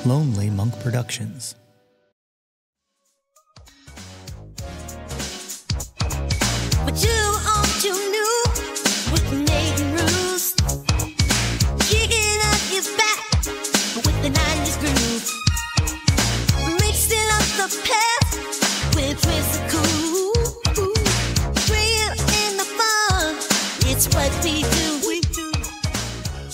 Lonely Monk Productions. But you all too new with Nate and Bruce, kicking up your back with the 90s groove, mixing up the past with physical, real in the fun. It's what we do.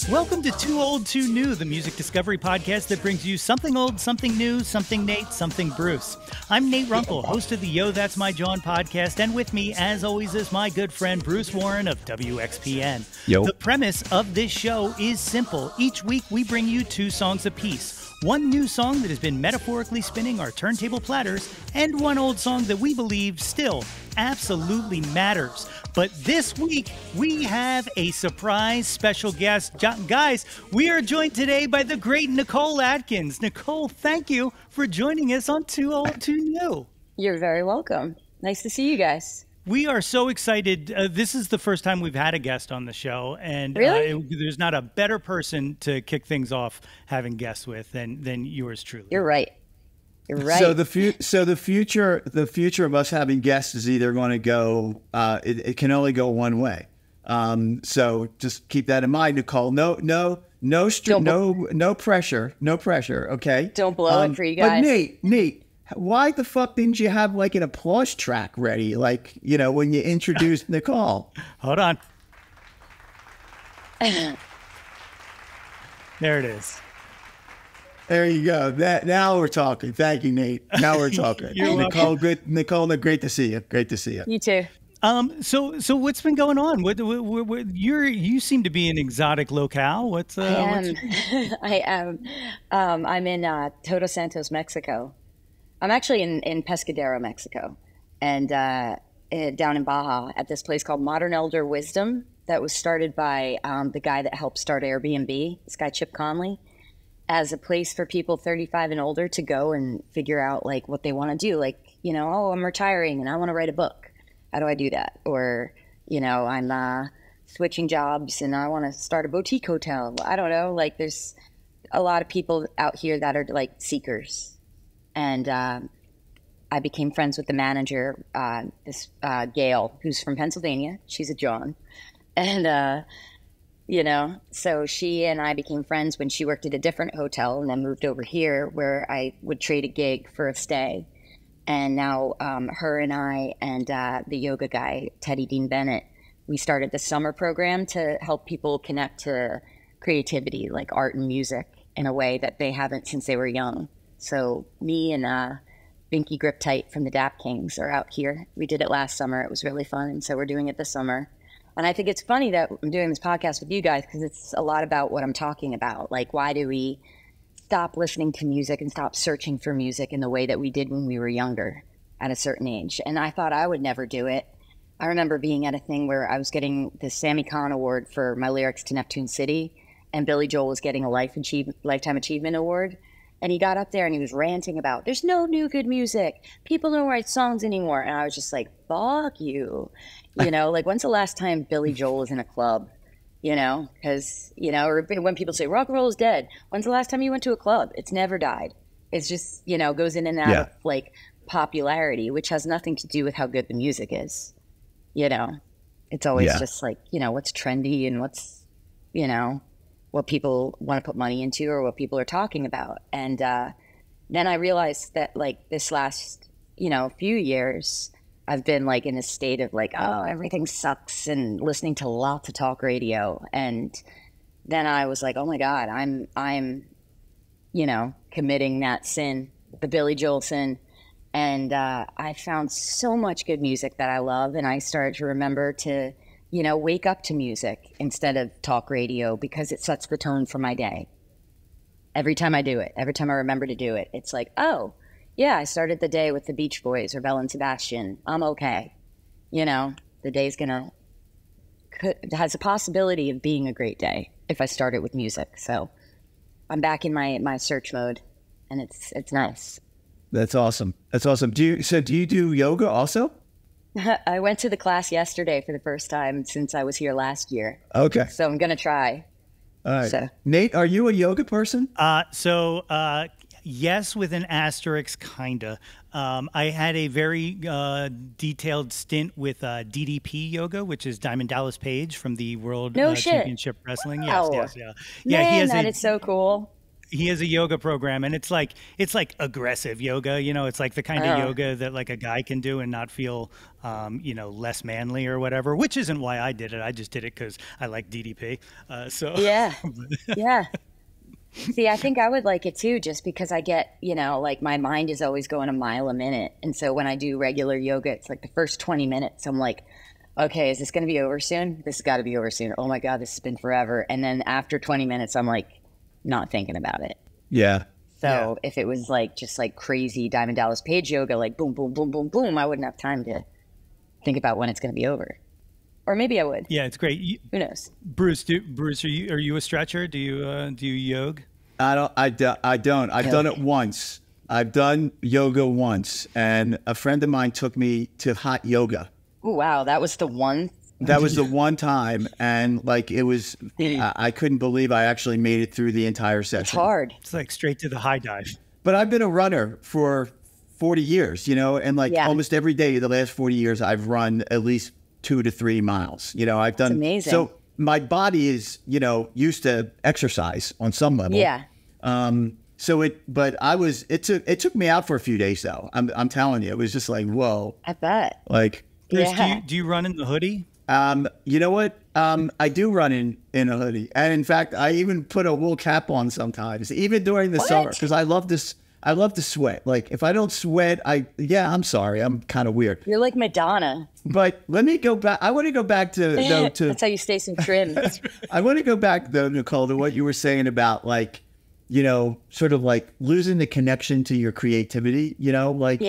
Welcome to Too Old, Too New, the music discovery podcast that brings you something old, something new, something Nate, something Bruce. I'm Nate Runkle, host of the Yo, That's My Jawn podcast, and with me, as always, is my good friend Bruce Warren of WXPN. Yo. The premise of this show is simple. Each week, we bring you 2 songs apiece. One new song that has been metaphorically spinning our turntable platters, and one old song that we believe still absolutely matters. But this week, we have a surprise special guest. Guys, we are joined today by the great Nicole Atkins. Nicole, thank you for joining us on Too Old, Too New. You're very welcome. Nice to see you guys. We are so excited. This is the first time we've had a guest on the show, and Really? There's not a better person to kick things off having guests with than yours truly. You're right. You're right. So the future of us having guests is either going to go. It can only go one way. So just keep that in mind, Nicole. No pressure. No pressure. Okay. Don't blow it for you guys. But Nate, why the fuck didn't you have like an applause track ready? Like, you know, when you introduced Nicole. Hold on. There it is. There you go. Now we're talking. Thank you, Nate. Now we're talking. Nicole, great to see you. Great to see you. You too. So what's been going on? You seem to be an exotic locale. What's I am. I'm in Todos Santos, Mexico. I'm actually in Pescadero, Mexico, and down in Baja at this place called Modern Elder Wisdom that was started by the guy that helped start Airbnb, this guy Chip Conley, as a place for people 35 and older to go and figure out like what they want to do. Like, you know, oh, I'm retiring and I want to write a book. How do I do that? Or, you know, I'm switching jobs and I want to start a boutique hotel. I don't know. Like there's a lot of people out here that are like seekers. And I became friends with the manager, this Gail, who's from Pennsylvania. She's a Jawn. And, you know, so she and I became friends when she worked at a different hotel and then moved over here where I would trade a gig for a stay. And now her and I and the yoga guy, Teddy Dean Bennett, we started the summer program to help people connect to creativity, like art and music, in a way that they haven't since they were young. So me and Binky Grip Tight from the Dap Kings are out here. We did it last summer. It was really fun. And so we're doing it this summer. And I think it's funny that I'm doing this podcast with you guys because it's a lot about what I'm talking about. Like, why do we stop listening to music and stop searching for music in the way that we did when we were younger at a certain age? And I thought I would never do it. I remember being at a thing where I was getting the Sammy Cahn Award for my lyrics to Neptune City, and Billy Joel was getting a Lifetime Achievement Award. And he got up there and he was ranting about, there's no new good music. People don't write songs anymore. And I was just like, fuck you. You know, like when's the last time Billy Joel was in a club? You know, because, you know, or when people say rock and roll is dead, when's the last time you went to a club? It's never died. It's just, you know, goes in and out of like popularity, which has nothing to do with how good the music is. You know, it's always just like, you know, what's trendy and what's, you know, what people want to put money into or what people are talking about. And then I realized that like this last, you know, few years, I've been like in a state of like, oh, everything sucks and listening to lots of talk radio. And then I was like, oh my God, I'm, you know, committing that sin, the Billy Joel sin. And I found so much good music that I love. And I started to remember to, you know, wake up to music instead of talk radio because it sets the tone for my day. Every time I do it, every time I remember to do it, it's like, oh, yeah, I started the day with the Beach Boys or Belle and Sebastian. I'm okay. You know, the day's has a possibility of being a great day if I start it with music. So I'm back in my search mode, and it's nice. That's awesome. That's awesome. Do you do yoga also? I went to the class yesterday for the first time since I was here last year. Okay. So I'm going to try. All right. So. Nate, are you a yoga person? yes, with an asterisk, kinda. I had a very detailed stint with DDP Yoga, which is Diamond Dallas Page from the World No shit. Championship Wrestling. Wow. Yes, yeah. Yeah, Man, that is so cool. he has a yoga program, and it's like aggressive yoga. You know, it's like the kind of yoga that like a guy can do and not feel less manly or whatever. Which isn't why I did it. I just did it because I like DDP. So Yeah. Yeah. See, I think I would like it too, just because I get, like my mind is always going a mile a minute. And so when I do regular yoga, it's like the first 20 minutes, I'm like, okay, is this going to be over soon? This has got to be over soon. Oh my God, this has been forever. And then after 20 minutes, I'm like, not thinking about it. Yeah. So if it was like just like crazy Diamond Dallas Page yoga, like boom, boom, boom, boom, boom, I wouldn't have time to think about when it's going to be over. Or maybe I would. Yeah, it's great. Who knows? Bruce, are you a stretcher? Do you yoga? I don't. I've done it once. I've done yoga once, and a friend of mine took me to hot yoga. Oh wow, that was the one. That was the one time, and like it was, I couldn't believe I actually made it through the entire session. It's hard. It's like straight to the high dive. But I've been a runner for 40 years, and like almost every day the last 40 years, I've run at least 2 to 3 miles. I've done. That's amazing. So my body is, used to exercise on some level. Yeah. It took me out for a few days though. I'm telling you, it was just like, whoa. I bet. Like, Bruce, do you run in the hoodie? You know what? I do run in a hoodie, and in fact, I even put a wool cap on sometimes, even during the summer, because I love this. I love to sweat. Like if I don't sweat, I'm sorry, I'm kind of weird. You're like Madonna. But let me go back. I want to go back to That's how you stay so trim. I want to go back though, Nicole, to what you were saying about like, sort of like losing the connection to your creativity. Like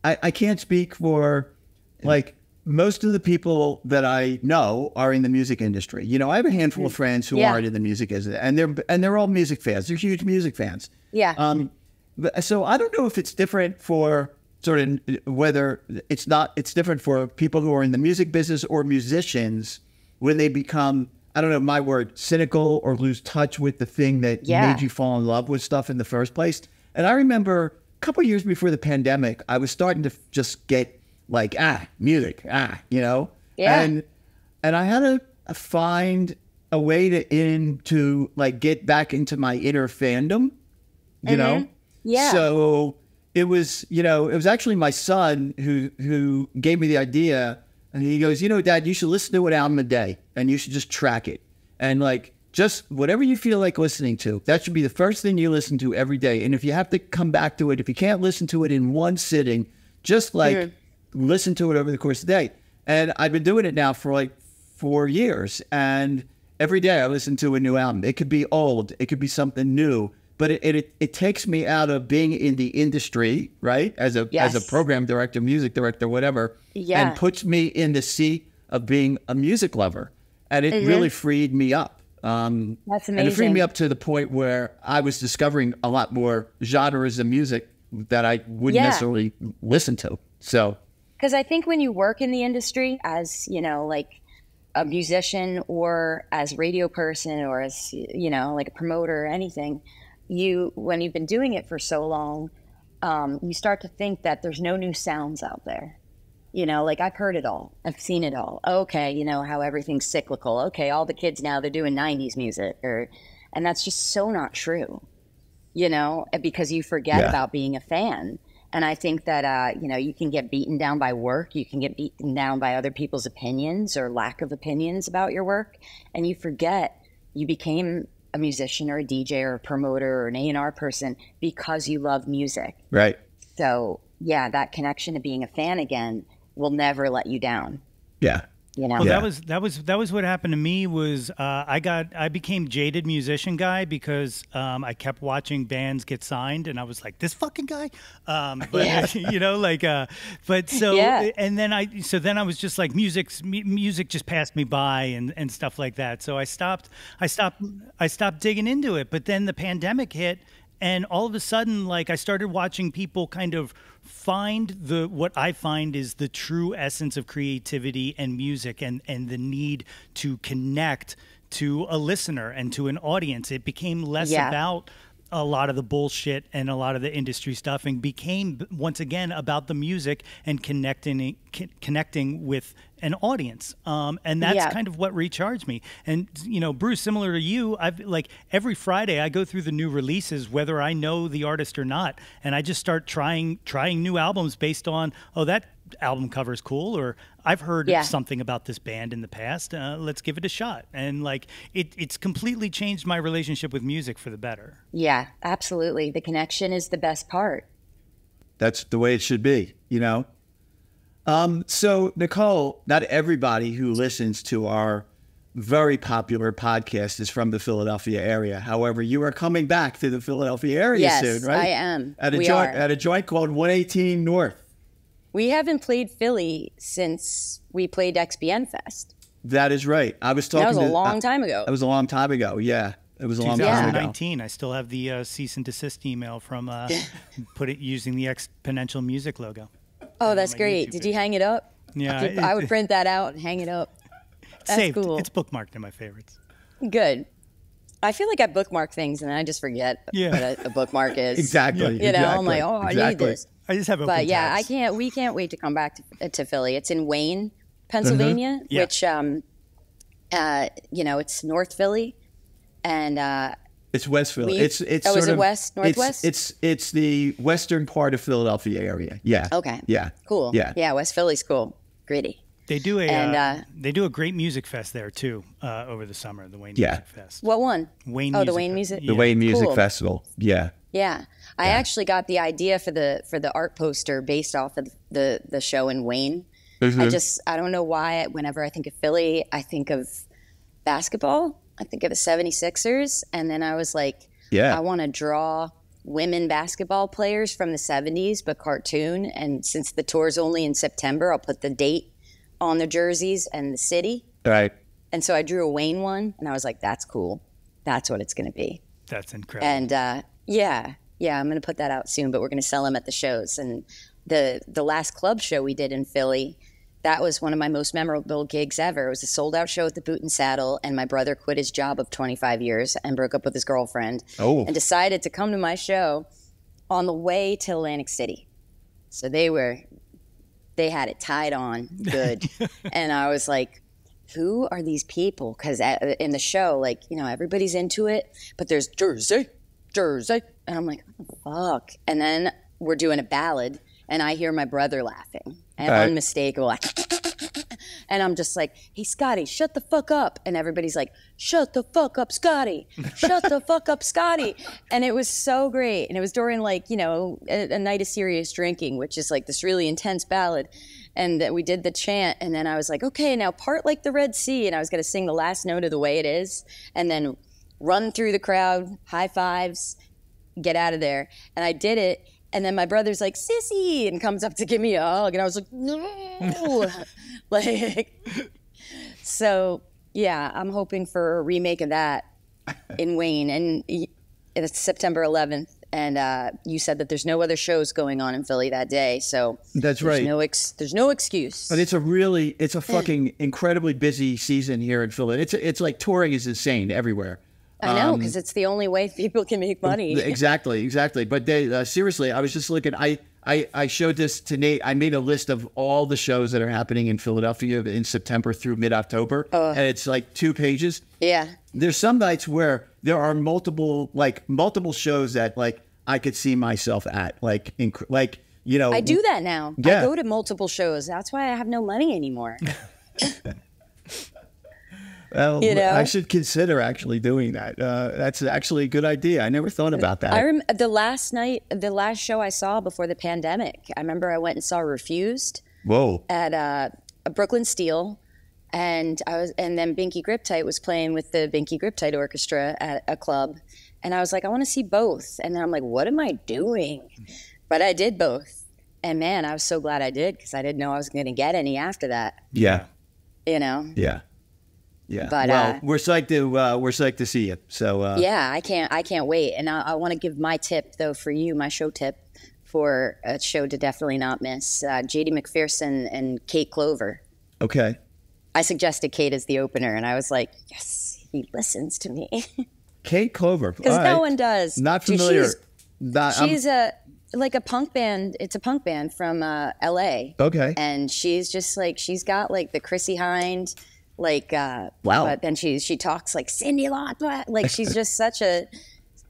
I can't speak for like. Most of the people that I know are in the music industry. I have a handful of friends who aren't in the music industry, and they're all music fans. They're huge music fans. Yeah. So I don't know if it's different for sort of whether it's different for people who are in the music business or musicians when they become, I don't know, my word, cynical or lose touch with the thing that made you fall in love with stuff in the first place. And I remember a couple of years before the pandemic, I was starting to just get like, music, Yeah. And I had to find a way to like get back into my inner fandom, you know? Yeah. So it was actually my son who gave me the idea, and he goes, Dad, you should listen to an album a day and you should just track it. And like, just whatever you feel like listening to, that should be the first thing you listen to every day. And if you have to come back to it, if you can't listen to it in one sitting, just like listen to it over the course of the day. And I've been doing it now for like 4 years. And every day I listen to a new album. It could be old. It could be something new. But it takes me out of being in the industry, right? As a program director, music director, whatever. Yeah. And puts me in the seat of being a music lover. And it really freed me up. That's amazing. And it freed me up to the point where I was discovering a lot more genres of music that I wouldn't necessarily listen to. So... Because I think when you work in the industry as, like a musician or as a radio person or as, like a promoter or anything, when you've been doing it for so long, you start to think that there's no new sounds out there. Like I've heard it all. I've seen it all. Okay, how everything's cyclical. Okay, all the kids now, they're doing 90s music. And that's just so not true, because you forget about being a fan. And I think that, you can get beaten down by work. You can get beaten down by other people's opinions or lack of opinions about your work. And you forget you became a musician or a DJ or a promoter or an A&R person because you love music. Right. So, that connection to being a fan again will never let you down. Yeah. Well, that was what happened to me. Was I became jaded musician guy because I kept watching bands get signed, and I was like, this fucking guy, and then I was just like, music just passed me by and stuff like that. So I stopped digging into it. But then the pandemic hit. And all of a sudden, like I started watching people kind of find what I find is the true essence of creativity and music and the need to connect to a listener and to an audience. It became less about a lot of the bullshit and a lot of the industry stuff, and became once again about the music and connecting with an audience. And that's kind of what recharged me. And, you know, Bruce, similar to you, I've like every Friday I go through the new releases, whether I know the artist or not. And I just start trying new albums based on, oh, that album cover is cool, or I've heard something about this band in the past. Let's give it a shot. And like, it's completely changed my relationship with music for the better. Yeah, absolutely. The connection is the best part. That's the way it should be, you know? So, Nicole, not everybody who listens to our very popular podcast is from the Philadelphia area. However, you are coming back to the Philadelphia area soon, right? Yes, I am. At a joint called 118 North. We haven't played Philly since we played XBN Fest. That is right. I was talking. That was a long time ago. That was a long time ago. Yeah, it was a long time ago. 2019. I still have the cease and desist email from using the Exponential Music logo. Oh, that's great. Did you hang it up? Yeah, I would print that out and hang it up. That's saved. Cool. It's bookmarked in my favorites. Good. I feel like I bookmark things and I just forget what a bookmark is. Exactly. You know, I'm like, I need this. I just have open But yeah, tabs. we can't wait to come back to Philly. It's in Wayne, Pennsylvania, which, you know, it's North Philly, and it's West Philly. It's is sort it of west, northwest? It's the western part of Philadelphia area. Yeah. Okay. Yeah. Cool. Yeah. West Philly's cool. Gritty. They do a great music fest there too over the summer. The Wayne Music Fest. What one? Wayne. The Wayne Music. The Wayne Music Cool. Festival. Yeah. Yeah. I actually got the idea for the art poster based off of the show in Wayne. Mm-hmm. I don't know why whenever I think of Philly, I think of basketball. I think of the 76ers. And then I was like, I want to draw women basketball players from the 70s, but cartoon. And since the tour's only in September, I'll put the date on the jerseys and the city. Right. And so I drew a Wayne one, and I was like, that's cool. That's what it's going to be. That's incredible. And I'm going to put that out soon, but we're going to sell them at the shows. And the last club show we did in Philly, that was one of my most memorable gigs ever. It was a sold-out show at the Boot and Saddle, and my brother quit his job of 25 years and broke up with his girlfriend and decided to come to my show on the way to Atlantic City. So they had it tied on good. And I was like, who are these people? Because in the show, like, you know, everybody's into it, but there's Jersey. And I'm like, what the fuck? And then we're doing a ballad, and I hear my brother laughing. And unmistakable, like, and I'm just like, hey, Scotty, shut the fuck up. And everybody's like, shut the fuck up, Scotty. Shut the fuck up, Scotty. And it was so great. And it was during, like, you know, a night of serious drinking, which is like this really intense ballad. And we did the chant, and then I was like, okay, now part like the Red Sea. And I was going to sing the last note of The Way It Is, and then run through the crowd, high fives, get out of there. And I did it. And then my brother's like, sissy, and comes up to give me a hug. And I was like, no. So, yeah, I'm hoping for a remake of that in Wayne. And it's September 11th. And you said that there's no other shows going on in Philly that day. So that's right. There's no excuse. But it's a fucking incredibly busy season here in Philly. It's like touring is insane everywhere. I know, because it's the only way people can make money. Exactly. But they seriously, I was just looking. I showed this to Nate. I made a list of all the shows that are happening in Philadelphia in September through mid-October, and it's like 2 pages. Yeah. There's some nights where there are multiple shows that like I could see myself at, like you know. I do that now. Yeah. I go to multiple shows. That's why I have no money anymore. Well, you know? I should consider actually doing that. That's actually a good idea. I never thought about that. The last show I saw before the pandemic, I remember I went and saw Refused. Whoa. At a Brooklyn Steel, and then Binky Griptite was playing with the Binky Griptite Orchestra at a club, and I was like, I want to see both. And then I'm like, what am I doing? But I did both, and man, I was so glad I did, because I didn't know I was going to get any after that. Yeah. You know. Yeah. Yeah. But, well, we're psyched to see you. So yeah, I can't wait. And I want to give my tip though for you, my show tip for a show to definitely not miss. JD McPherson and Kate Clover. Okay. I suggested Kate as the opener, and I was like, yes, he listens to me. Kate Clover. Because All no right. one does. Not Dude, familiar. she's a punk band. It's a punk band from L.A. Okay. And she's just like, she's got like the Chrissy Hind, like, Wow. But then she talks like Cindy Lauper. Like she's just such a,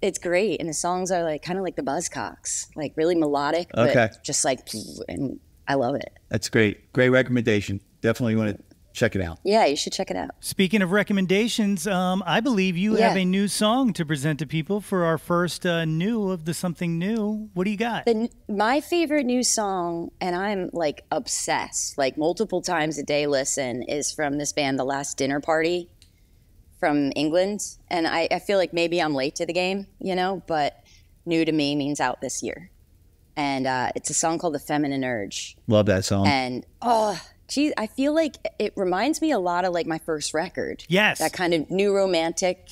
it's great. And the songs are like kind of like the Buzzcocks, like really melodic, but Okay. just like, and I love it. That's great. Great recommendation. Definitely want to check it out. Yeah, you should check it out. Speaking of recommendations, I believe you have a new song to present to people for our first new of the something new. What do you got? My favorite new song, and I'm like obsessed, like multiple times a day listen, is from this band, The Last Dinner Party from England. And I feel like maybe I'm late to the game, you know, but new to me means out this year. And it's a song called The Feminine Urge. Love that song. And, geez, I feel like it reminds me a lot of like my first record. Yes. That kind of new romantic,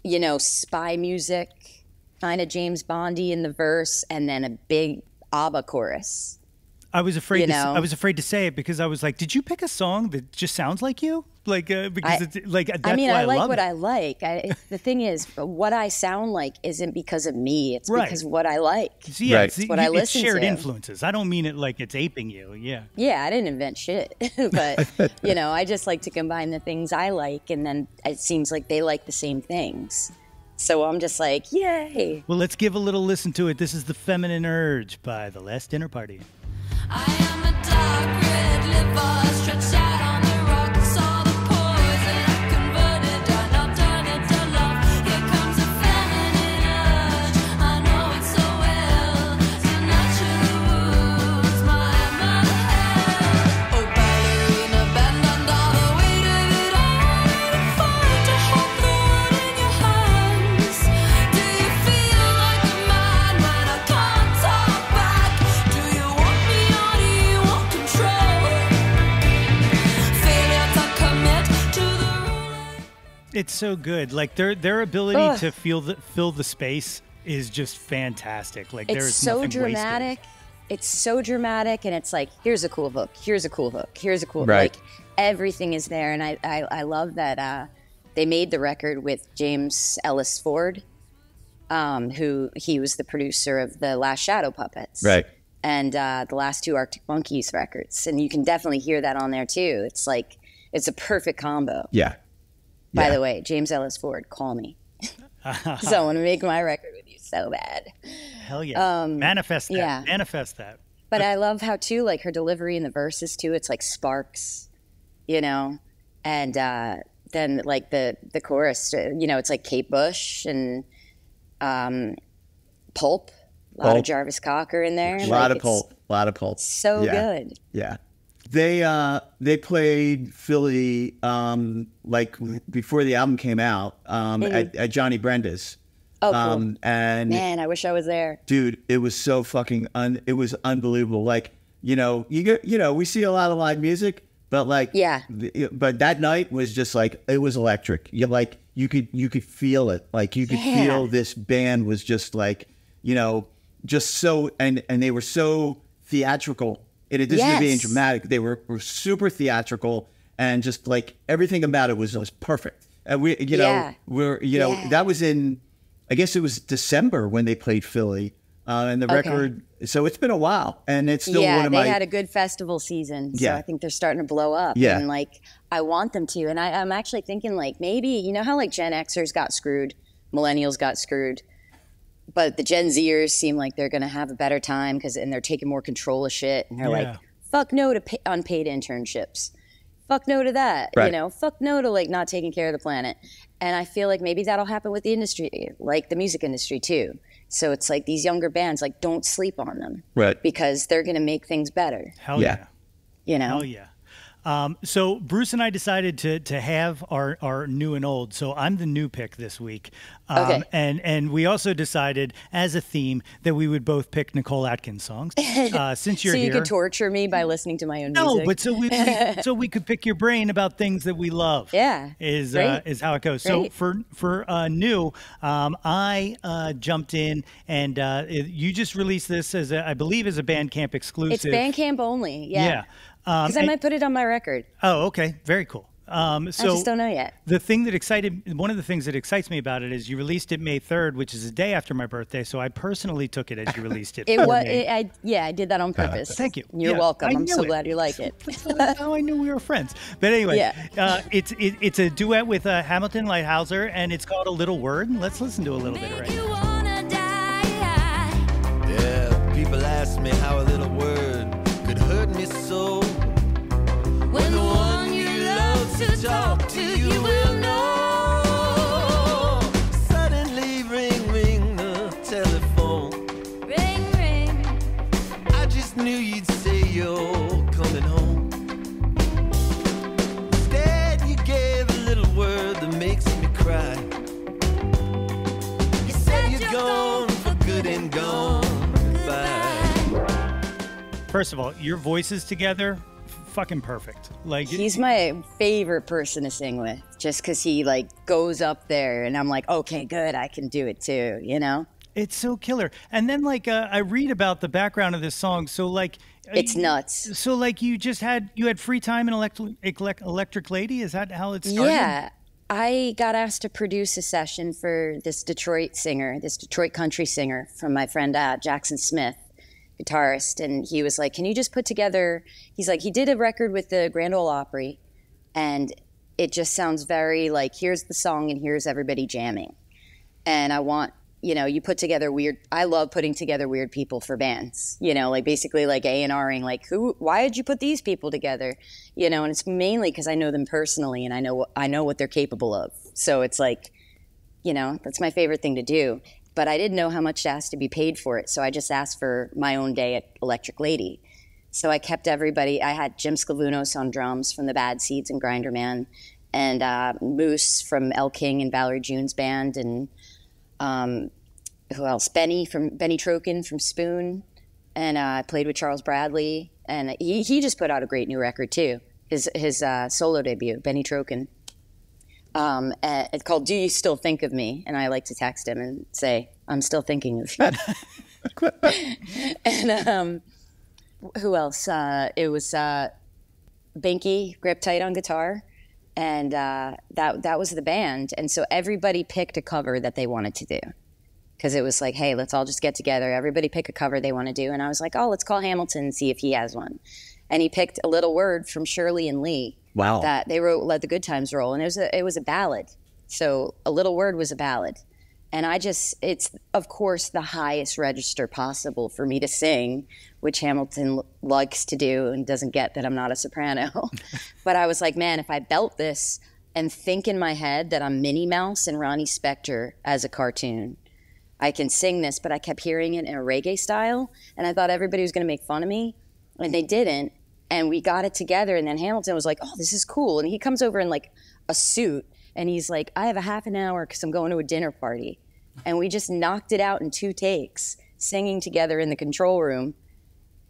you know, spy music, kind of James Bondy in the verse, and then a big ABBA chorus. I was afraid. You know? I was afraid to say it because I was like, "Did you pick a song that just sounds like you?" Like because it's like that's I mean, why I like love what it. I like. The thing is, what I sound like isn't because of me. It's Right. because of what I like. So, yeah, Right. it's, what I it's listen shared to. influences. I don't mean it like it's aping you. Yeah. Yeah, I didn't invent shit, but you know, I just like to combine the things I like, and then it seems like they like the same things. So I'm just like, yay! Well, let's give a little listen to it. This is The Feminine Urge by The Last Dinner Party. I am a dark red liver stretched out on the rocks. All the poison I converted, I now turn it to love. Here comes a feminine urge. I know it so well. To nurture the wounds my mother held. Oh, ballerina, bend under the weight of it all. Fight to hold the world in your hands. Do you feel like a man when I can't talk back? Do you want me or do you want control? Failure to commit to the rule. It's so good. Like their ability to fill the space is just fantastic. Like there It's is so nothing dramatic. It's so dramatic, and it's like, here's a cool hook, here's a cool hook, here's a cool Right. like everything is there, and I love that they made the record with James Ellis Ford, who he was the producer of the last Shadow Puppets, Right. and the last two Arctic Monkeys records, and you can definitely hear that on there too. It's like it's a perfect combo. Yeah. By Yeah. the way, James Ellis Ford, call me. So I want to make my record with you so bad. Hell yeah. Manifest that. yeah. Manifest that. But I love how too, like her delivery in the verses too. It's like sparks, you know, and then like the chorus, you know, it's like Kate Bush and Pulp. A lot of Pulp. Jarvis Cocker in there. A lot Like, of pulp. A lot of pulp. So Yeah. good. Yeah. They played Philly like before the album came out at Johnny Brenda's. Oh, cool. And Man, I wish I was there. dude, it was so fucking it was unbelievable. Like, you know, we see a lot of live music, but like Yeah. but that night was just like it was electric. You could feel it. Like you could Yeah. feel this band was just like, you know, just so and they were so theatrical. In addition to being Yes. dramatic, they were super theatrical, and just like everything about it was perfect. And we, you know, Yeah. that was in, I guess it was December when they played Philly, and the record. So it's been a while, and it's still one of my. They had a good festival season, so Yeah. I think they're starting to blow up. Yeah. And like, I want them to, and I'm actually thinking like maybe, you know how like Gen Xers got screwed, millennials got screwed, but the Gen Zers seem like they're going to have a better time and they're taking more control of shit, and they're Yeah. like, fuck no to unpaid internships, fuck no to that, Right. you know, fuck no to like not taking care of the planet. And I feel like maybe that'll happen with the industry, like the music industry too. So it's like these younger bands, like don't sleep on them, Right. because they're going to make things better, Hell Yeah. yeah. you know? Hell yeah. So Bruce and I decided to have our new and old. So I'm the new pick this week. Okay. And we also decided as a theme that we would both pick Nicole Atkins songs. Since you're So you here. could torture me by listening to my own No, music. but so we could pick your brain about things that we love. Yeah, is great. how it goes. Great. So for new, I jumped in and you just released this as I believe as a Bandcamp exclusive. It's Bandcamp only. Yeah. Yeah. Because I and- might put it on my record. Oh, okay. Very cool. I just don't know yet. One of the things that excites me about it is you released it May 3rd, which is the day after my birthday. So I personally took it as you released it. I did that on purpose. Thank you. You're welcome. I'm so glad you like it. That's how I knew we were friends. But anyway, it's a duet with Hamilton Lighthouser, and it's called A Little Word. Let's listen to a little bit right now. Yeah, people ask me how a little word could hurt me so. When the one you love to talk to you will know. Suddenly ring, ring the telephone. Ring, ring. I just knew you'd say you're coming home. Instead you gave a little word that makes me cry. You said you're gone for good and gone goodbye. First of all, your voices together, fucking perfect. Like, he's my favorite person to sing with, just because he like goes up there, and I'm like, okay, good, I can do it too. You know, it's so killer. And then like I read about the background of this song, so like it's nuts. So like you had free time in Electric Lady. Is that how it started? Yeah. I got asked to produce a session for this Detroit country singer from my friend Jackson Smith, guitarist, and he was like, can you just put together, he's like, he did a record with the Grand Ole Opry, and it just sounds very like, here's the song and here's everybody jamming, and I want, you put together I love putting together weird people for bands, like basically like A&Ring, like why did you put these people together, and it's mainly because I know them personally and I know what they're capable of, so it's like, that's my favorite thing to do. But I didn't know how much to ask to be paid for it, so I just asked for my own day at Electric Lady. So I kept everybody. I had Jim Sclavunos on drums from the Bad Seeds and Grinder Man, and Moose from El King and Valerie June's band, and who else? Benny Trokin from Spoon, and I played with Charles Bradley, and he just put out a great new record too. His solo debut, Benny Trokin. It's called Do You Still Think of Me? And I like to text him and say, I'm still thinking of you. And who else? It was Binky, Grip Tight on guitar. And that was the band. And so everybody picked a cover that they wanted to do. Because it was like, hey, let's all just get together. Everybody pick a cover they want to do. And I was like, oh, let's call Hamilton and see if he has one. And he picked A Little Word from Shirley and Lee. Wow. That they wrote Let the Good Times Roll, and it was a ballad. So A Little Word was a ballad. And it's of course the highest register possible for me to sing, which Hamilton likes to do and doesn't get that I'm not a soprano. But I was like, man, if I belt this and think in my head that I'm Minnie Mouse and Ronnie Spector as a cartoon, I can sing this. But I kept hearing it in a reggae style, and I thought everybody was going to make fun of me, and they didn't. And we got it together, and then Hamilton was like, oh, this is cool. And he comes over in like a suit, and he's like, I have a half an hour because I'm going to a dinner party. And we just knocked it out in 2 takes, singing together in the control room.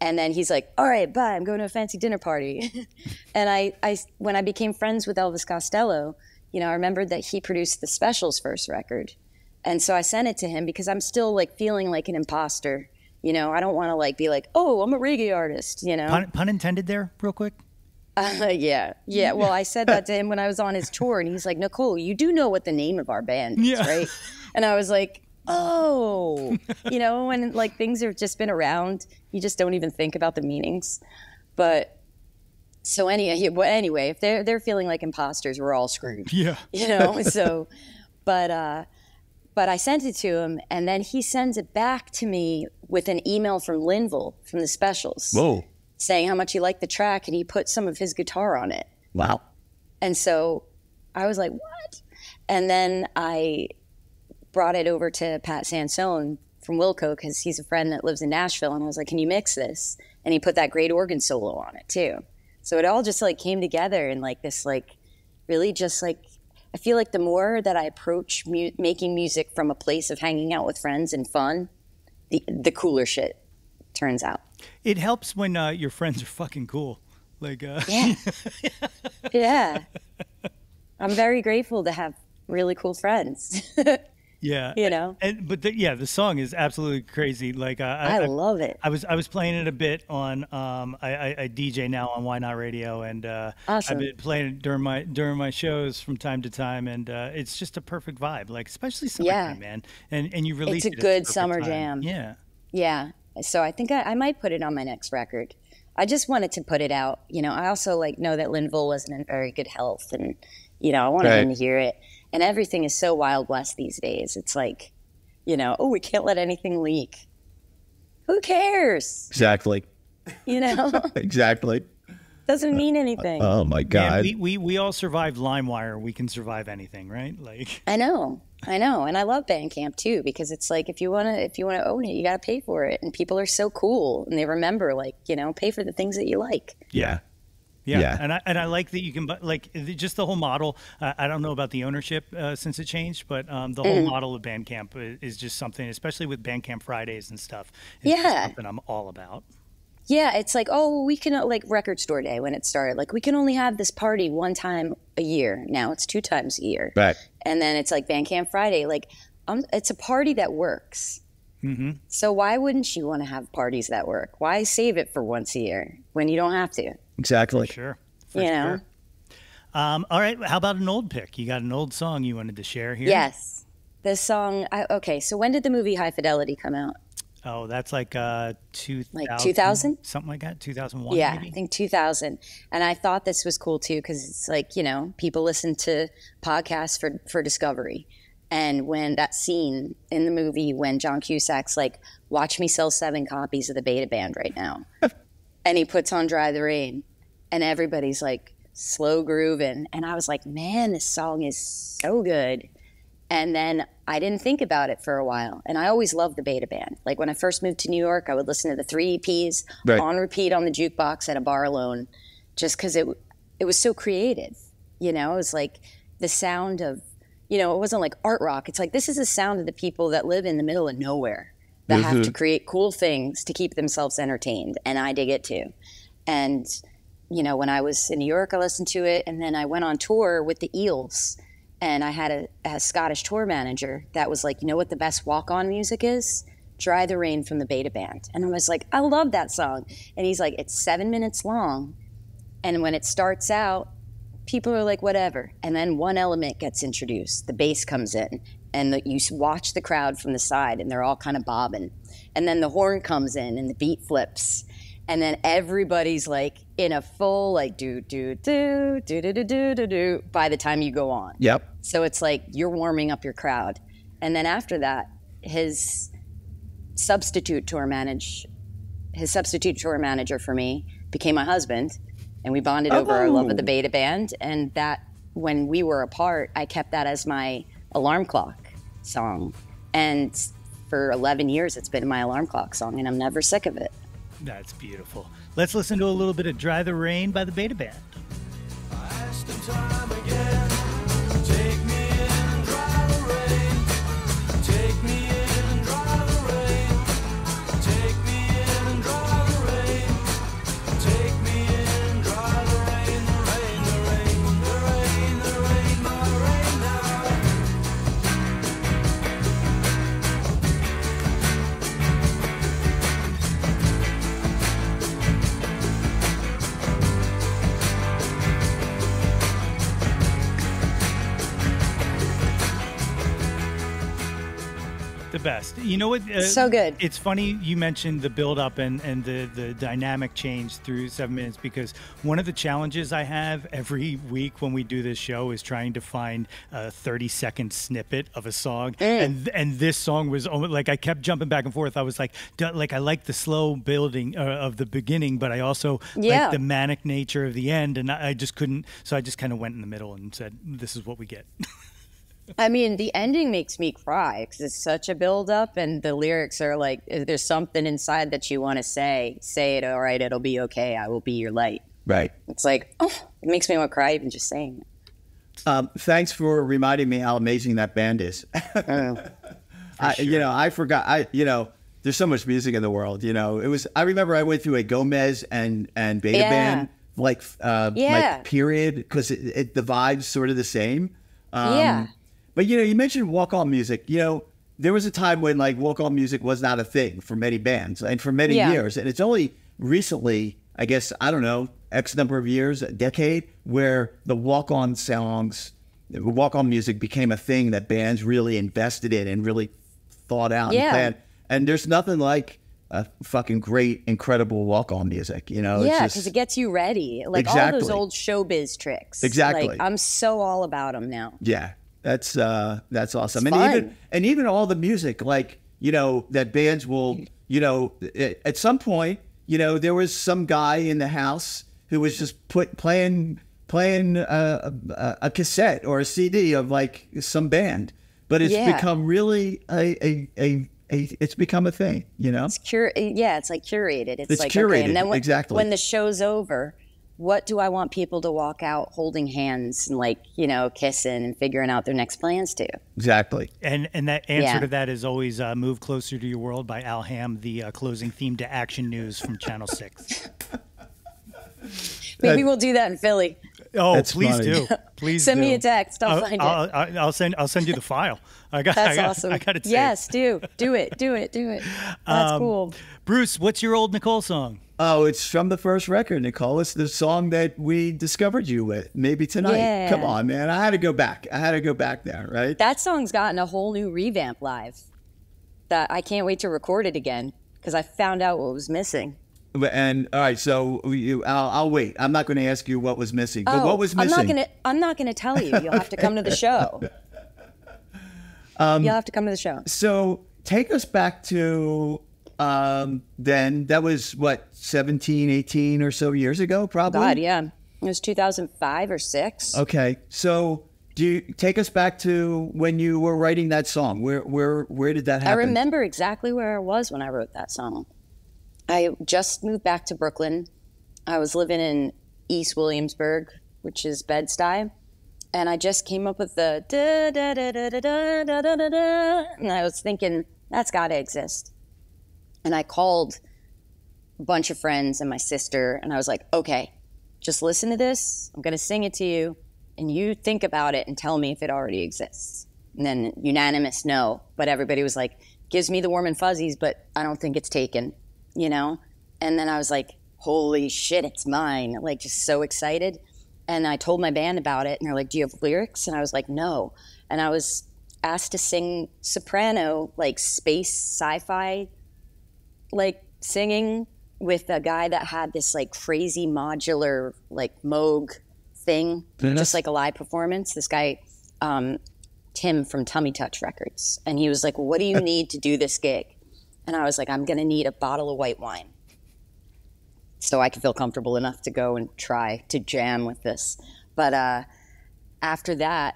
And then he's like, all right, bye, I'm going to a fancy dinner party. And I when I became friends with Elvis Costello, I remembered that he produced the Specials' first record. And so I sent it to him because I'm still like feeling like an imposter. I don't want to like be like, oh, I'm a reggae artist, Pun intended there, real quick? Yeah. Well, I said that to him when I was on his tour, and he's like, Nicole, you do know what the name of our band is, right? And I was like, oh, when like things have just been around, you just don't even think about the meanings. But so anyway, if they're feeling like imposters, we're all screwed. Yeah. So, but I sent it to him, and then he sends it back to me with an email from Linville from the Specials. Whoa. Saying how much he liked the track, and he put some of his guitar on it. Wow. And so I was like, what? And then I brought it over to Pat Sansone from Wilco, because he's a friend that lives in Nashville, and I was like, can you mix this? And he put that great organ solo on it too. So it all just like came together in like this like really just like, I feel like the more that I approach making music from a place of hanging out with friends and fun, the cooler shit turns out. It helps when your friends are fucking cool. Like, yeah. Yeah. I'm very grateful to have really cool friends. Yeah, You know? but the song is absolutely crazy. Like I love it. I was playing it a bit on I DJ now on Why Not Radio, and I've Awesome. been playing it during my shows from time to time, and it's just a perfect vibe. Like especially Yeah. summertime, man. And you release It's a it at the good perfect summer time. jam. Yeah. Yeah. So I think I might put it on my next record. I just wanted to put it out. You know, I also like know that Linville wasn't in very good health, and you know, I wanted him to hear it. And everything is so Wild West these days. It's like, you know, oh, we can't let anything leak. Who cares? Exactly. You know, Exactly. doesn't mean anything. Oh my Man, God. we all survived LimeWire. We can survive anything, right? Like I know, and I love Bandcamp too because it's like if you wanna own it, you gotta pay for it. And people are so cool, and they remember like you know pay for the things that you like. Yeah. Yeah, Yeah. and I like that you can like just the whole model. I don't know about the ownership since it changed, but the whole model of Bandcamp is just something, especially with Bandcamp Fridays and stuff. Is just Yeah. something I'm all about. Yeah, it's like, oh, we can, like Record Store Day when it started. Like, we can only have this party one time a year. Now it's 2 times a year. Right. And then it's like Bandcamp Friday. Like, it's a party that works. Mm-hmm. So why wouldn't you want to have parties that work? Why save it for once a year when you don't have to? Exactly. Sure. You know? All right. How about an old pick? You got an old song you wanted to share here? Yes. This song, okay, so when did the movie High Fidelity come out? Oh, that's like 2000? Like 2000? Something like that? 2001 Yeah, maybe? I think 2000. And I thought this was cool too because it's like, you know, people listen to podcasts for discovery. And when that scene in the movie when John Cusack's like, watch me sell 7 copies of the Beta Band right now. And he puts on Dry the Rain and everybody's like slow grooving. And I was like, man, this song is so good. And then I didn't think about it for a while. And I always loved the Beta Band. Like when I first moved to New York, I would listen to the 3 EPs Right. on repeat on the jukebox at a bar alone just because it was so creative. You know, it was like the sound of, you know, it wasn't like art rock. It's like this is the sound of the people that live in the middle of nowhere that have to create cool things to keep themselves entertained. And I dig it too. And, you know, when I was in New York, I listened to it. And then I went on tour with the Eels. And I had a Scottish tour manager that was like, you know what the best walk-on music is? Dry the Rain from the Beta Band. And I was like, I love that song. And he's like, it's 7 minutes long. And when it starts out, people are like, whatever. And then one element gets introduced. The bass comes in. And you watch the crowd from the side, and they're all kind of bobbing. And then the horn comes in, and the beat flips. And then everybody's like in a full like do do do do do do do do do by the time you go on. Yep. So it's like you're warming up your crowd. And then after that, his substitute tour manager for me became my husband, and we bonded over our love of the Beta Band. And that when we were apart, I kept that as my alarm clock song. And for 11 years, it's been my alarm clock song, and I'm never sick of it. That's beautiful. Let's listen to a little bit of Dry the Rain by the Beta Band. Asked him time again, take me in and dry the rain. Take me in and dry the rain. Take me in and dry the rain. Take me in and dry the rain. The rain, the rain, the rain, the rain, the rain now. The best. You know what? So good. It's funny you mentioned the build up and the dynamic change through 7 minutes, because one of the challenges I have every week when we do this show is trying to find a 30-second snippet of a song. And this song was almost like I kept jumping back and forth. I was like I like the slow building of the beginning, but I also like the manic nature of the end. And I just couldn't. So I just kind of went in the middle and said, this is what we get. I mean, the ending makes me cry because it's such a build-up, and the lyrics are like, if there's something inside that you want to say it, all right, it'll be okay, I will be your light. Right. It's like, oh, it makes me want to cry even just saying it. Thanks for reminding me how amazing that band is. I forgot. There's so much music in the world. You know, I remember I went through a Gomez and Beta Band like period because the vibe's sort of the same. But you mentioned walk-on music. There was a time when like walk-on music was not a thing for many bands and for many years, and it's only recently, I guess, I don't know, X number of years, a decade, where the walk-on music became a thing that bands really invested in and really thought out and planned. And there's nothing like a fucking great, incredible walk-on music, Yeah, because it gets you ready. Like all those old showbiz tricks. Exactly. Like, I'm so all about them now. Yeah, that's awesome. It's fun. Even all the music, like, that bands will, at some point, there was some guy in the house who was just playing a cassette or a CD of like some band, but it's become really it's become a thing, It's it's like curated. It's like curated, okay, and then when the show's over, what do I want people to walk out holding hands and like, kissing and figuring out their next plans to? Exactly. And that answer to that is always Move Closer to Your World by Al Hamm, the closing theme to Action News from Channel 6. Maybe we'll do that in Philly. Oh, That's please funny. do. Please Send do. me a text. I'll find it. I'll send you the file. That's awesome. I got it saved. Yes, do it. That's cool. Bruce, what's your old Nicole song? Oh, it's from the first record, Nicole. It's the song that we discovered you with, Maybe Tonight. Yeah. Come on, man. I had to go back there, right? That song's gotten a whole new revamp live. That I can't wait to record it again because I found out what was missing. And all right, so I'll wait. I'm not going to ask you what was missing, but what was missing? I'm not gonna tell you. You'll have to come to the show. You'll have to come to the show. So take us back to then. That was what, 17, 18 or so years ago, probably. God, yeah. It was 2005 or 6. Okay, so do you take us back to when you were writing that song? Where did that happen? I remember exactly where I was when I wrote that song. I just moved back to Brooklyn. I was living in East Williamsburg, which is Bed-Stuy. And I just came up with the da da da da da da da da da da. And I was thinking, that's got to exist. And I called a bunch of friends and my sister, and I was like, okay, just listen to this. I'm going to sing it to you, and you think about it and tell me if it already exists. And then unanimous no. But everybody was like, gives me the warm and fuzzies, but I don't think it's taken. And then I was like, holy shit, it's mine. Like, just so excited. And I told my band about it, and they're like, do you have lyrics? And I was like, no. And I was asked to sing soprano, like space sci-fi, like singing with a guy that had this like crazy modular, like Moog thing, just like a live performance. This guy, Tim from Tummy Touch Records. And he was like, well, what do you need to do this gig? And I was like, I'm going to need a bottle of white wine so I can feel comfortable enough to go and try to jam with this. But after that,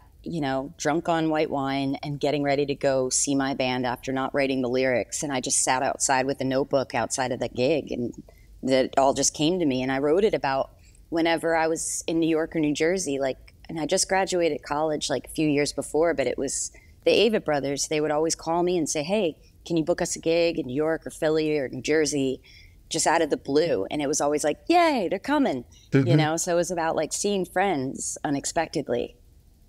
drunk on white wine and getting ready to go see my band after not writing the lyrics. And I just sat outside with a notebook outside of the gig, and that all just came to me. And I wrote it about whenever I was in New York or New Jersey, and I just graduated college like a few years before, but it was the Avett Brothers. They would always call me and say, hey, can you book us a gig in New York or Philly or New Jersey, just out of the blue? And it was always like, yay, they're coming, So it was about like seeing friends unexpectedly,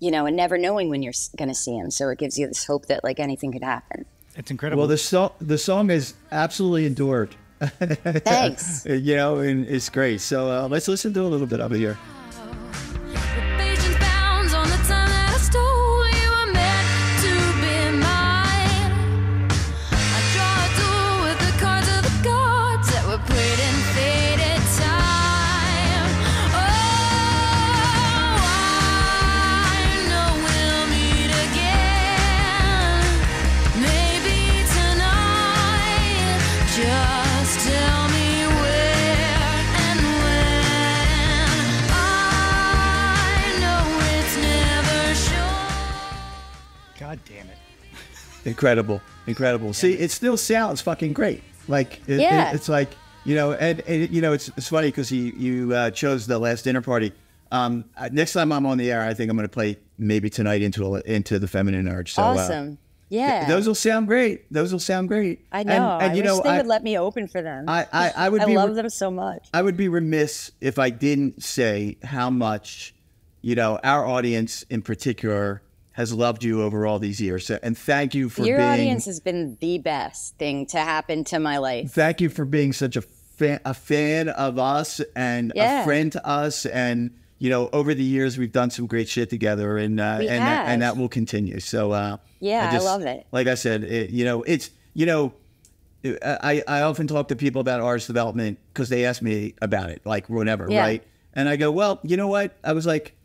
and never knowing when you're going to see them. So it gives you this hope that like anything could happen. It's incredible. Well, the song is absolutely endured. Thanks. And it's great. So let's listen to a little bit of it here. Patience bounds on the time that I stole. You were meant to be mine. I draw a duel with the cards of the gods that were played in faded time. Oh, I know we'll meet again. Maybe tonight. Just tell me where and when. I know it's never sure. God damn it. Incredible. See, it still sounds fucking great. Like it's like and it's funny because you chose The Last Dinner Party. Next time I'm on the air, I think I'm going to play Maybe Tonight into the Feminine Urge. So, Awesome. Yeah. those will sound great. I know. And I wish they would let me open for them. I would I be love them so much. I would be remiss if I didn't say how much our audience in particular has loved you over all these years. So, and thank you for Your being. audience has been the best thing to happen to my life. Thank you for being such a fan of us and a friend to us. And you know, over the years, we've done some great shit together, and that will continue. So I love it. Like I said, I often talk to people about artist development because they ask me about it, like whenever, right? And I go, well, you know what? I was like,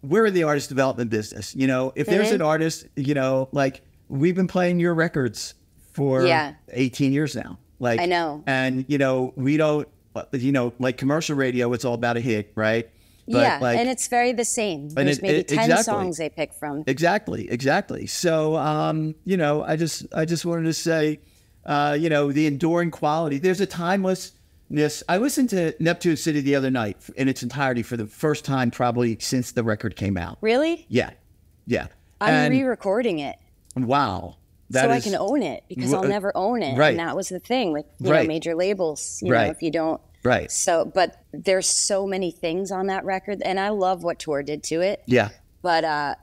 we're in the artist development business. You know, if there's an artist, you know, like we've been playing your records for 18 years now. Like, I know. And, you know, we don't, you know, like commercial radio, it's all about a hit, right? But and it's very the same. There's maybe 10 songs they pick from. Exactly. So, you know, I just wanted to say, you know, the enduring quality. There's a timelessness. I listened to Neptune City the other night in its entirety for the first time probably since the record came out. Really? Yeah. I'm re-recording it. Wow. I can own it because I'll never own it. Right. And that was the thing with you know, major labels. You know, if you don't. Right. So, but there's so many things on that record, and I love what Tor did to it. Yeah. But I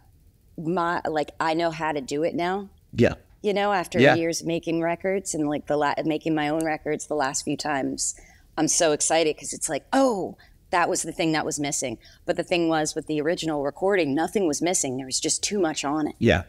know how to do it now. Yeah. You know, after years of making records and like making my own records the last few times, I'm so excited because it's like, oh, that was the thing that was missing. But the thing was with the original recording, nothing was missing. There was just too much on it. Yeah.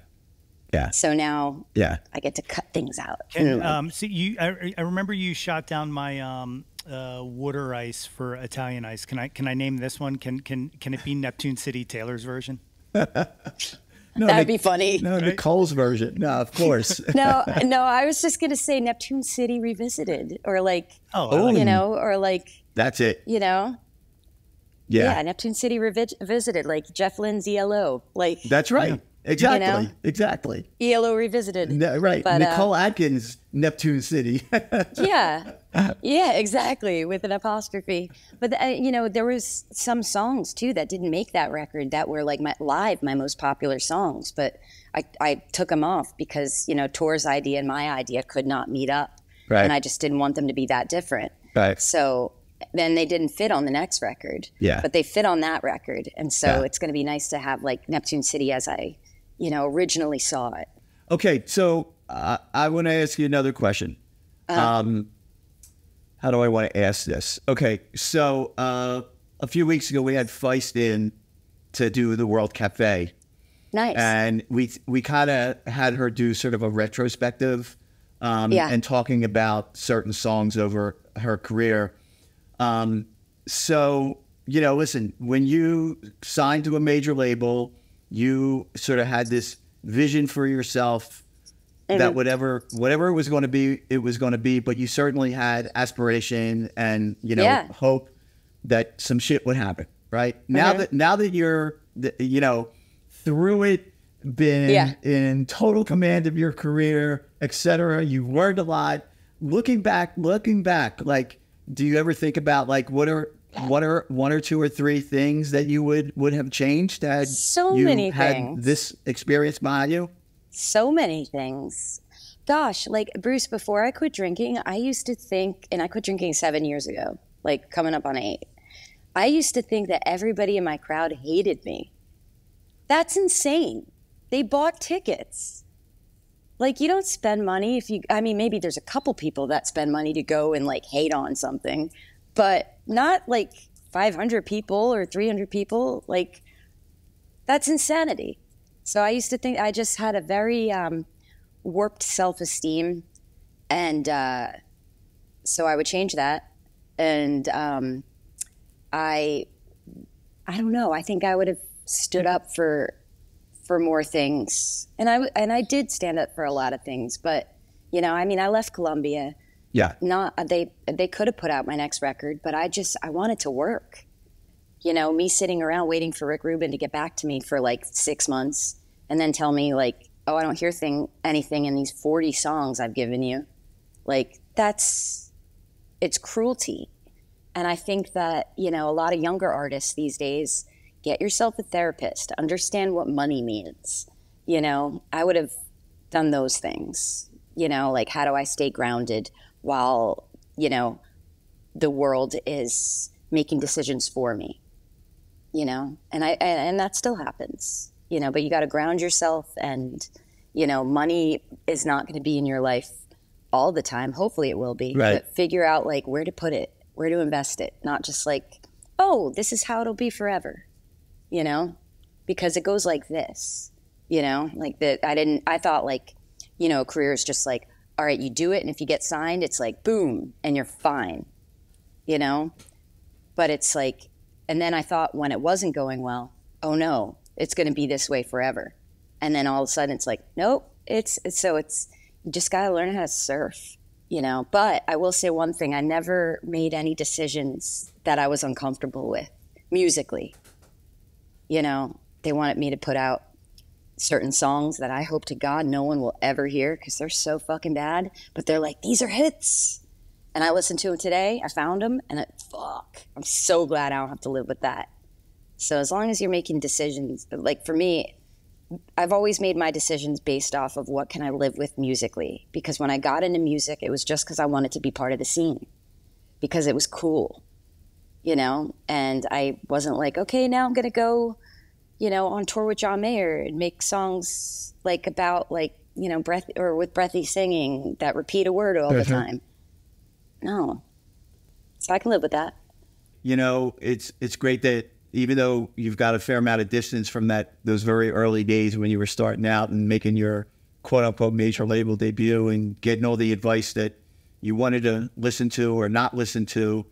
So now I get to cut things out. I remember you shot down my water ice for Italian ice. Can I name this one? Can it be Neptune City Taylor's version? No, that'd be funny. No, Nicole's version. No, of course. no, I was just gonna say Neptune City Revisited, or like, you know, or like. That's it. You know. Yeah, Neptune City Revisited, like Jeff Lynne's ELO, like. That's right. Yeah. Exactly. You know? Exactly. ELO Revisited. Right. But, Nicole Atkins, Neptune City. Yeah, exactly, with an apostrophe. But, you know, there was some songs, too, that didn't make that record that were, like, my most popular songs. But I took them off because, you know, Tor's idea and my idea could not meet up. Right. And I just didn't want them to be that different. Right. So then they didn't fit on the next record. Yeah. But they fit on that record. And so it's going to be nice to have, like, Neptune City as I, you know, originally saw it. Okay, so I want to ask you another question. How do I want to ask this? Okay, so a few weeks ago we had Feist in to do the World Cafe. Nice. And we kind of had her do sort of a retrospective and talking about certain songs over her career. So, you know, listen, when you signed to a major label, you sort of had this vision for yourself that whatever it was going to be, it was going to be. But you certainly had aspiration and, you know, hope that some shit would happen, right? Now that you're, you know, through it, been in total command of your career, etc. You've learned a lot. Looking back, like, do you ever think about like what are one or two or three things that you would have changed had you had this experience behind you? So many things. Gosh, like Bruce, before I quit drinking, I used to think, and I quit drinking 7 years ago, like coming up on 8. I used to think that everybody in my crowd hated me. That's insane. They bought tickets. Like, you don't spend money maybe there's a couple people that spend money to go and like hate on something, but not like 500 people or 300 people. Like, that's insanity. So I used to think I just had a very warped self-esteem, and so I would change that. And I don't know. I think I would have stood up for more things, and I did stand up for a lot of things. But you know, I mean, I left Columbia. Yeah. They could have put out my next record, but I wanted to work. You know, me sitting around waiting for Rick Rubin to get back to me for like 6 months and then tell me like, oh, I don't hear anything in these 40 songs I've given you. Like, it's cruelty. And I think that, you know, a lot of younger artists these days, get yourself a therapist, understand what money means. You know, I would have done those things. You know, like, how do I stay grounded while, you know, the world is making decisions for me? You know, and that still happens. you know, but you got to ground yourself, and, you know, money is not going to be in your life all the time. Hopefully it will be, Right. but figure out like where to put it, where to invest it, not just like, oh, this is how it'll be forever, you know, because it goes like this, you know, like that. I thought like, you know, a career is just like, all right, you do it, and if you get signed, it's like boom, and you're fine, you know? But it's like, and then I thought when it wasn't going well, oh no, it's going to be this way forever. And then all of a sudden it's like, nope, it's you just got to learn how to surf, you know? But I will say one thing, I never made any decisions that I was uncomfortable with musically. You know, they wanted me to put out certain songs that I hope to God no one will ever hear because they're so fucking bad. But they're like, these are hits. And I listened to them today. I found them, and I'm so glad I don't have to live with that. So as long as you're making decisions, like for me, I've always made my decisions based off of what can I live with musically. Because when I got into music, it was just because I wanted to be part of the scene, because it was cool, you know? And I wasn't like, okay, now I'm going to go, you know, on tour with John Mayer and make songs like about like, you know, with breathy singing that repeat a word all the time. No. So I can live with that. You know, it's great that even though you've got a fair amount of distance from those very early days when you were starting out and making your quote unquote major label debut and getting all the advice that you wanted to listen to or not listen to,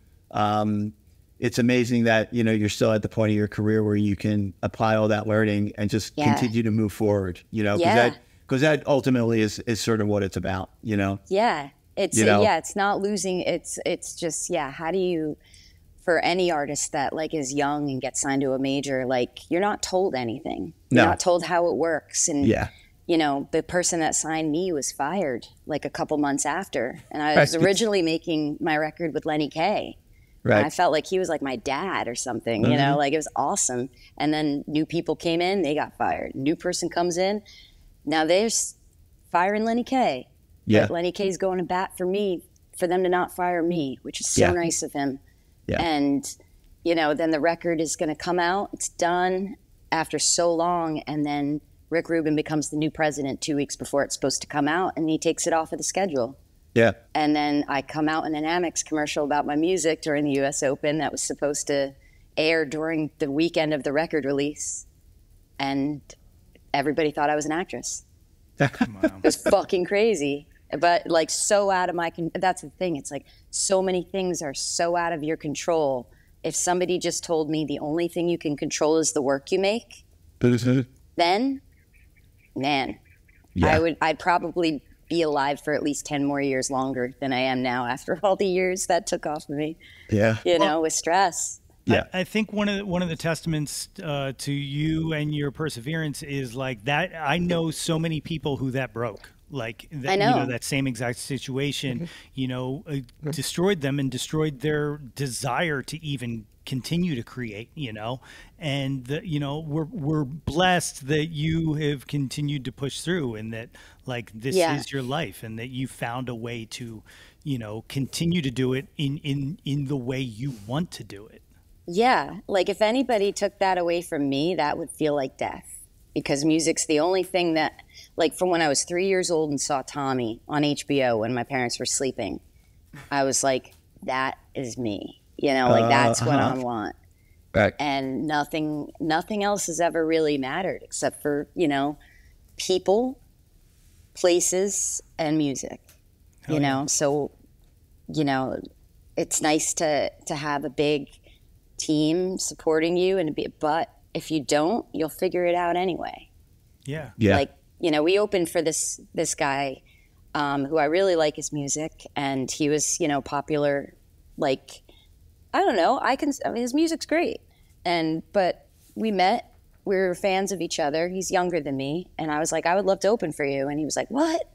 it's amazing that, you know, you're still at the point of your career where you can apply all that learning and just continue to move forward, you know, because that ultimately is sort of what it's about, you know? Yeah. It's, you know? It's not losing. It's just, how do you, for any artist that like is young and gets signed to a major, like you're not told anything. You're not told how it works. And, you know, the person that signed me was fired like a couple months after. And I was originally making my record with Lenny Kaye. Right. And I felt like he was like my dad or something, you know, like it was awesome. And then new people came in, they got fired. New person comes in, now they're firing Lenny Kaye. Yeah. But Lenny Kaye's going to bat for me, for them to not fire me, which is so nice of him. Yeah. And, you know, then the record is going to come out. It's done after so long. And then Rick Rubin becomes the new president 2 weeks before it's supposed to come out, and he takes it off of the schedule. Yeah. And then I come out in an Amex commercial about my music during the U.S. Open that was supposed to air during the weekend of the record release. And everybody thought I was an actress. Wow. It was fucking crazy. But like so out of my, that's the thing. It's like so many things are so out of your control. If somebody just told me the only thing you can control is the work you make, then, man, I'd probably be alive for at least 10 more years longer than I am now after all the years that took off of me. Yeah. You know, with stress. Yeah. I think one of the testaments to you and your perseverance is like that. I know so many people who that broke. Like that, I know. You know, that same exact situation, you know, destroyed them and destroyed their desire to even continue to create, you know, and you know, we're blessed that you have continued to push through, and that like this is your life, and that you found a way to, you know, continue to do it in the way you want to do it. Yeah. Like if anybody took that away from me, that would feel like death, because music's the only thing that, like from when I was 3 years old and saw Tommy on HBO when my parents were sleeping, I was like, that is me. You know, like that's what I want. Right. And nothing else has ever really mattered except for, you know, people, places, and music. You know, so, you know, it's nice to have a big team supporting you, but if you don't, you'll figure it out anyway. Yeah. Yeah. Like, you know, we opened for this guy who I really like his music, and he was, you know, popular, like, I don't know, I mean, his music's great. But we met, we were fans of each other. He's younger than me. And I was like, I would love to open for you. And he was like, what?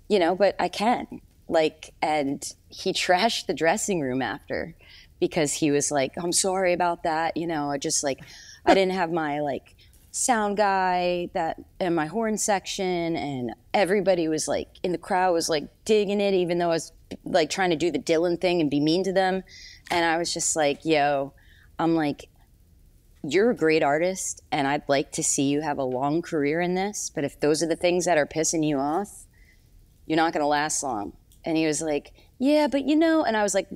You know, but I can. Like, and he trashed the dressing room after, because he was like, I'm sorry about that. You know, I didn't have my like sound guy and my horn section, and everybody was like in the crowd was like digging it, even though I was like trying to do the Dylan thing and be mean to them. And I was just like, yo, I'm like, you're a great artist and I'd like to see you have a long career in this, but if those are the things that are pissing you off, you're not going to last long. And he was like, yeah, but you know, and I was like,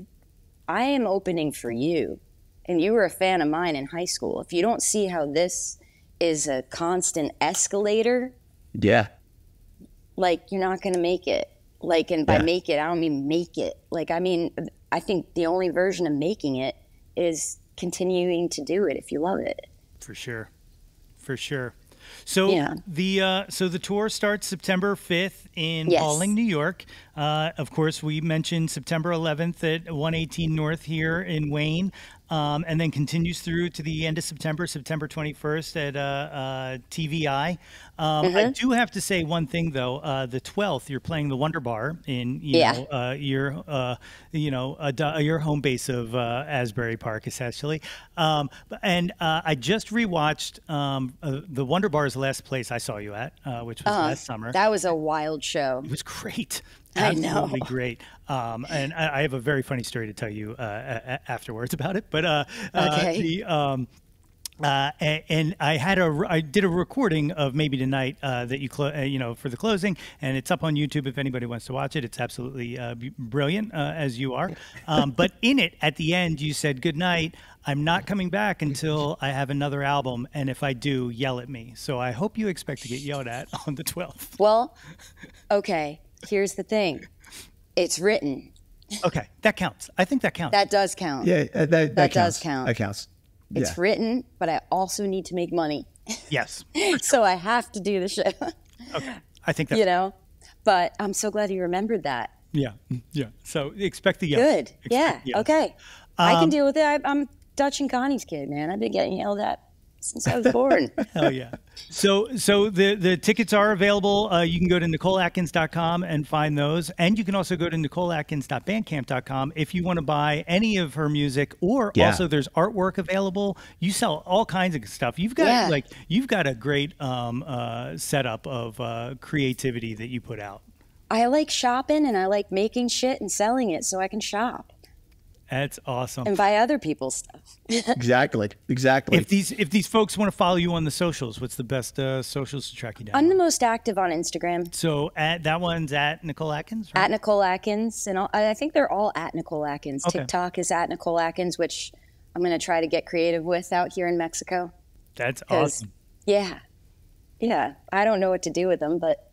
I am opening for you. And you were a fan of mine in high school. If you don't see how this is a constant escalator, Yeah. like, you're not going to make it. Like, and by Yeah. make it, I don't mean make it. Like, I mean, I think the only version of making it is continuing to do it if you love it. For sure. For sure. So Yeah. the tour starts September 5th in Yes. Pawling, New York. Of course, we mentioned September 11th at 118 North here in Wayne, and then continues through to the end of September, September 21st at TVI. I do have to say one thing though. The 12th, you're playing the Wonder Bar in your home base of Asbury Park, essentially. And I just rewatched the Wonder Bar's last place I saw you at, which was last summer. That was a wild show. It was great. I know. Absolutely great. And I have a very funny story to tell you afterwards about it. But Okay. and I did a recording of Maybe Tonight that for the closing, and it's up on YouTube if anybody wants to watch it. It's absolutely brilliant, as you are. But in it, at the end, you said, "Good night. I'm not coming back until I have another album, and if I do, yell at me." So I hope you expect to get yelled at on the 12th. Well, okay, here's the thing. It's written. Okay, that counts. I think that counts. That does count. Yeah, that That counts. does count. That counts. It's Yeah. written, but I also need to make money. Yes. So I have to do the show, Okay. I think that's you know? But I'm so glad you remembered that. Yeah. Yeah. So expect the yes. Good. Expect Yeah. the yes. Okay. I can deal with it. I'm Dutch and Connie's kid, man. I've been getting yelled at since I was born. Hell yeah. So the tickets are available. You can go to NicoleAtkins.com and find those. And you can also go to NicoleAtkins.bandcamp.com if you want to buy any of her music, or Yeah. also there's artwork available. You sell all kinds of stuff. You've got a great setup of creativity that you put out. I like shopping and I like making shit and selling it so I can shop That's awesome. and buy other people's stuff. Exactly. If these folks want to follow you on the socials, what's the best socials to track you down? I'm the most active on Instagram. So that one's at Nicole Atkins, right? At Nicole Atkins, and I think they're all at Nicole Atkins. Okay. TikTok is at Nicole Atkins, which I'm going to try to get creative with out here in Mexico. That's 'Cause, awesome. Yeah. I don't know what to do with them, but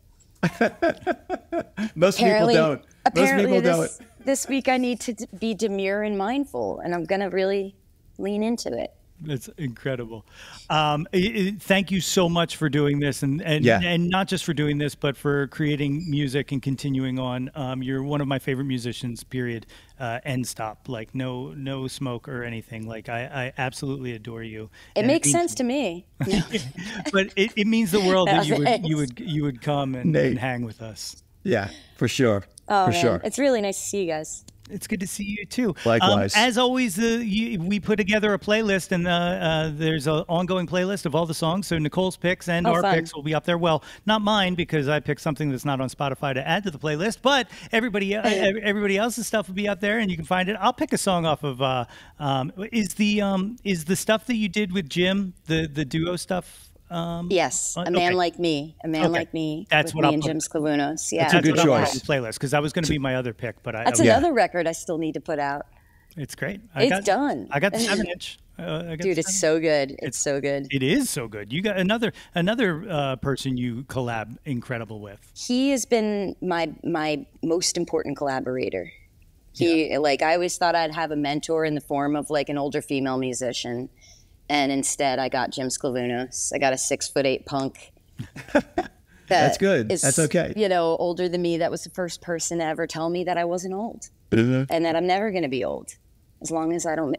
Most people apparently, don't. Most people don't. this week I need to be demure and mindful, and I'm going to really lean into it. That's incredible. Thank you so much for doing this, and not just for doing this, but for creating music and continuing on. You're one of my favorite musicians. Period. End stop. Like no smoke or anything. Like I absolutely adore you. It And makes means- sense to me. but it means the world that Thanks. you would come and hang with us. Yeah, for sure. Oh, for man. sure. It's really nice to see you guys. It's good to see you too. Likewise. As always, we put together a playlist, and there's an ongoing playlist of all the songs. So Nicole's picks and our fun. picks will be up there. Well, not mine because I picked something that's not on Spotify to add to the playlist, but everybody else's stuff will be up there, and you can find it. I'll pick a song off of. Is the stuff that you did with Jim the duo stuff? Yes, A okay. Man Like Me. A Man Okay. Like Me. That's with what me I'll and put- Jim Sclavunos. Yeah, That's a good What I'll put choice. on the playlist because that was going to be my other pick, but That's another record I still need to put out. It's great. It's done. I got the 7-inch. Dude, it's so good. It's so good. It is so good. You got another person you collab incredible with. He has been my most important collaborator. I always thought I'd have a mentor in the form of like an older female musician, and instead I got Jim Sclavunos. I got a 6'8" punk. That's good. is, That's okay. Older than me. That was the first person to ever tell me that I wasn't old, Mhm. and that I'm never going to be old, as long as I don't,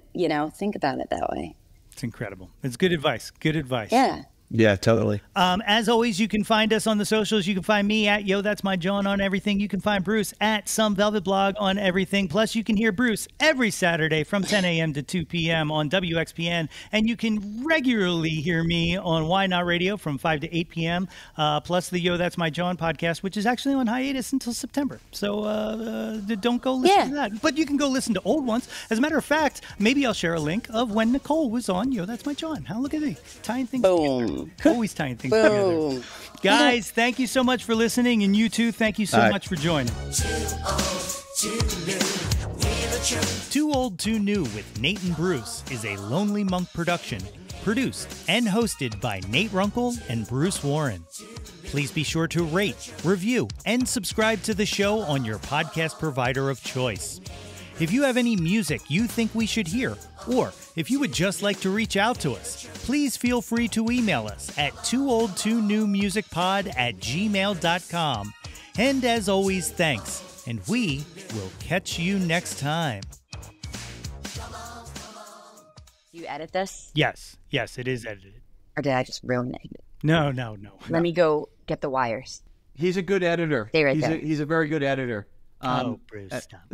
think about it that way. It's incredible. It's good advice. Good advice. Yeah. Yeah, totally. As always, you can find us on the socials. You can find me at Yo That's My Jawn on everything. You can find Bruce at Some Velvet Blog on everything. Plus, you can hear Bruce every Saturday from 10 a.m. to 2 p.m. on WXPN. And you can regularly hear me on Why Not Radio from 5 to 8 p.m. Plus the Yo That's My Jawn podcast, which is actually on hiatus until September. So don't go listen to that. But you can go listen to old ones. As a matter of fact, maybe I'll share a link of when Nicole was on Yo That's My Jawn. How look at me tying things together. Always tying things together. Guys, thank you so much for listening, and you too, thank you so much for joining. Too Old, Too New with Nate and Bruce is a Lonely Monk production, produced and hosted by Nate Runkle and Bruce Warren. Please be sure to rate, review, and subscribe to the show on your podcast provider of choice. If you have any music you think we should hear, or if you would just like to reach out to us, please feel free to email us at tooldtonewmusicpod@gmail.com. And as always, thanks, and we will catch you next time. You edit this? Yes, it is edited. Or did I just ruin it? No. Let me go get the wires. He's a good editor. Stay right there. He's a very good editor. Bruce, stop.